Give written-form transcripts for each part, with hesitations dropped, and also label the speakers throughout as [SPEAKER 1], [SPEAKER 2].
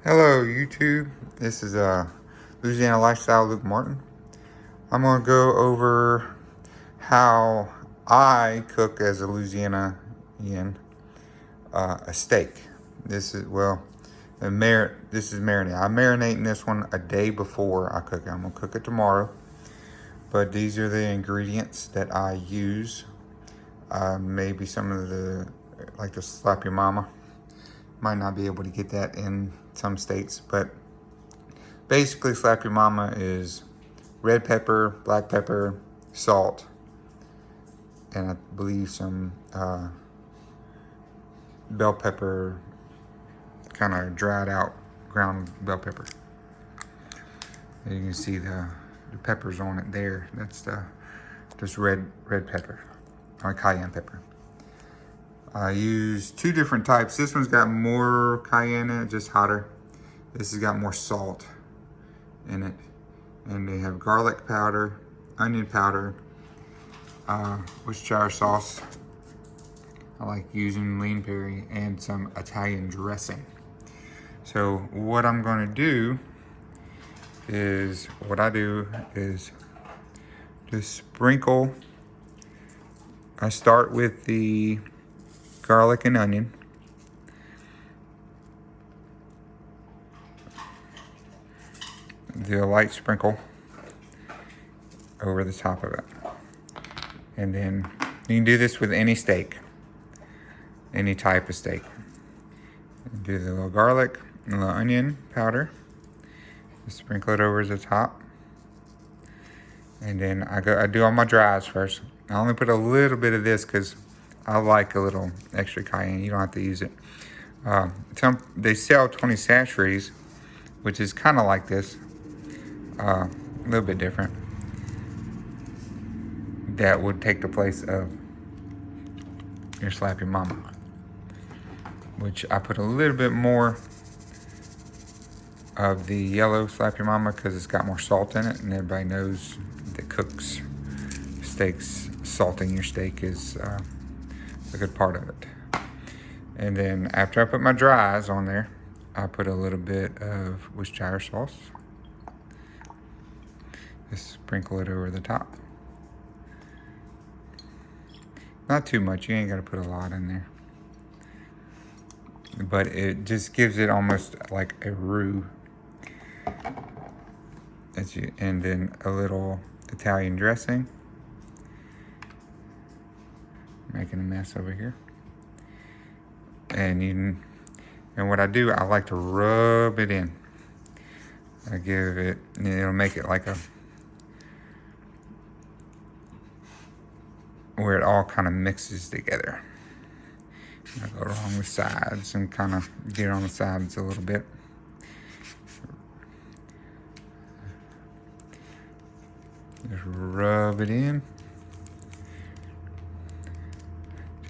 [SPEAKER 1] Hello YouTube, this is Louisiana Lifestyle Luke Martin. I'm going to go over how I cook as a Louisianian a steak. This is, this is marinade. I'm marinating this one a day before I cook it. I'm going to cook it tomorrow, but these are the ingredients that I use. Maybe some of the, like the Slap Your Mama, might not be able to get that in some states, but basically Slap Your Mama is red pepper, black pepper, salt, and I believe some bell pepper, kind of dried out ground bell pepper. And you can see the peppers on it there. That's just red pepper, or cayenne pepper. I use two different types. This one's got more cayenne in it, just hotter. This has got more salt in it. And they have garlic powder, onion powder, Worcestershire sauce. I like using lean peri, and some Italian dressing. So what I'm gonna do is, just sprinkle. I start with the garlic and onion. Do a light sprinkle over the top of it. And then you can do this with any steak, any type of steak. Do the little garlic and the little onion powder. Just sprinkle it over the top. And then I do all my dries first. I only put a little bit of this because I like a little extra cayenne. You don't have to use it. They sell 20 sachets, which is kind of like this. A little bit different. That would take the place of your Slap Your Mama, which I put a little bit more of the yellow Slap Your Mama because it's got more salt in it, and everybody knows that cooks steaks, salting your steak is a good part of it. And then after I put my dries on there, I put a little bit of Worcestershire sauce. Just sprinkle it over the top. Not too much, you ain't gotta put a lot in there. But it just gives it almost like a roux. And then a little Italian dressing. Making a mess over here. And what I do, I like to rub it in. I give it, and it'll make it like where it all kind of mixes together. I go along the sides and kind of get on the sides a little bit. Just rub it in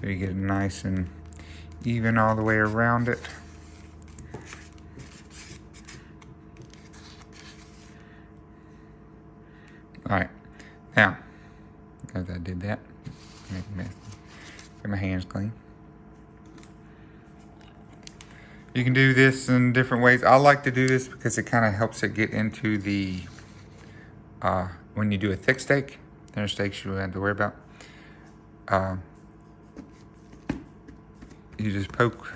[SPEAKER 1] so you get it nice and even all the way around it. All right, now, as I did that, make a mess. Get my hands clean. You can do this in different ways. I like to do this because it kind of helps it get into the, when you do a thick steak, thinner steaks you don't have to worry about. You just poke,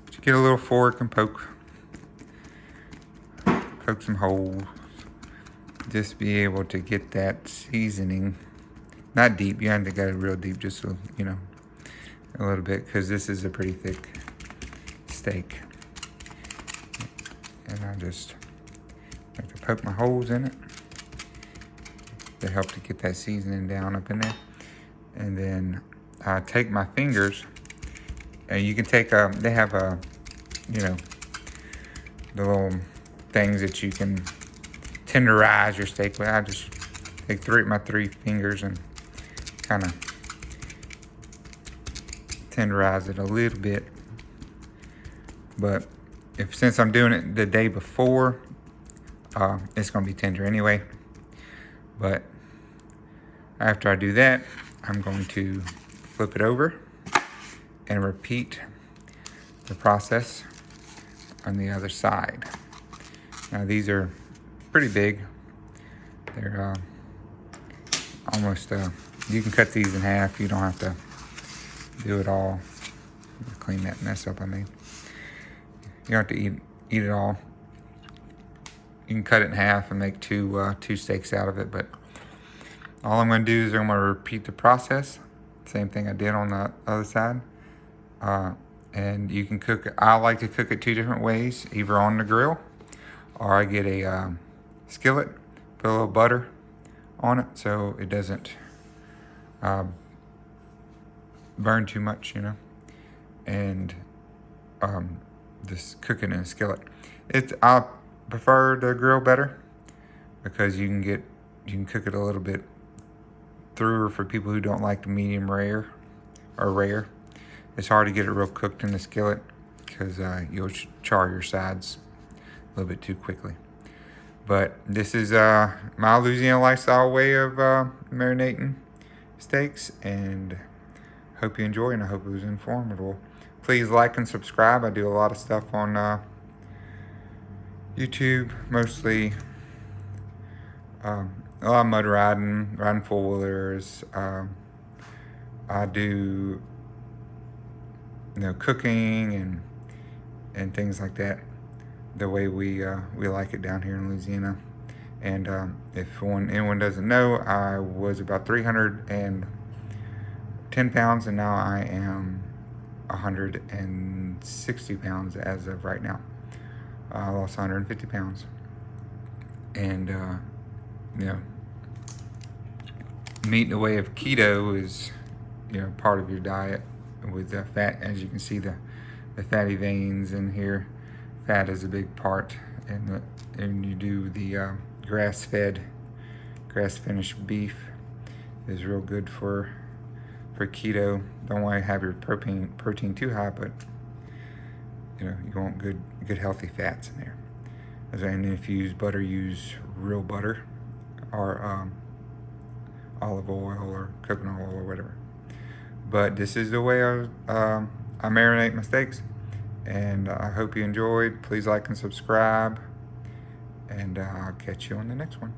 [SPEAKER 1] just get a little fork and poke some holes. Just be able to get that seasoning, not deep, you haven't got it real deep, just so, you know, a little bit, because this is a pretty thick steak. And I just like to poke my holes in it to help to get that seasoning down up in there. And then I take my fingers, and you can take they have you know, the little things that you can tenderize your steak with. I just take my three fingers and kind of tenderize it a little bit. But since I'm doing it the day before, it's gonna be tender anyway. But after I do that, I'm going to flip it over and repeat the process on the other side. Now these are pretty big. They're almost, you can cut these in half. You don't have to do it all. Clean that mess up I made. You don't have to eat it all. You can cut it in half and make two steaks out of it, but all I'm going to do is I'm going to repeat the process. Same thing I did on the other side. And you can cook it. I like to cook it 2 different ways, either on the grill or I get a skillet, put a little butter on it so it doesn't burn too much, you know, and just cook it in a skillet. I prefer the grill better because you can cook it a little bit through for people who don't like the medium rare or rare. It's hard to get it real cooked in the skillet because you'll char your sides a little bit too quickly. But this is my Louisiana lifestyle way of marinating steaks, and hope you enjoy, and I hope it was informative. Please like and subscribe. I do a lot of stuff on YouTube, mostly a lot of mud riding, riding four-wheelers. I do, you know, cooking and things like that, the way we like it down here in Louisiana. And if anyone doesn't know, I was about 310 pounds, and now I am 160 pounds as of right now. I lost 150 pounds. And, you know, meat in the way of keto is, you know, part of your diet with fat. As you can see, the fatty veins in here. Fat is a big part, and you do the grass-finished beef is real good for keto. Don't want to have your protein too high, but you know, you want good healthy fats in there. And if you use butter, use real butter or olive oil or coconut oil or whatever. But this is the way I marinate my steaks, and I hope you enjoyed. Please like and subscribe, and I'll catch you on the next one.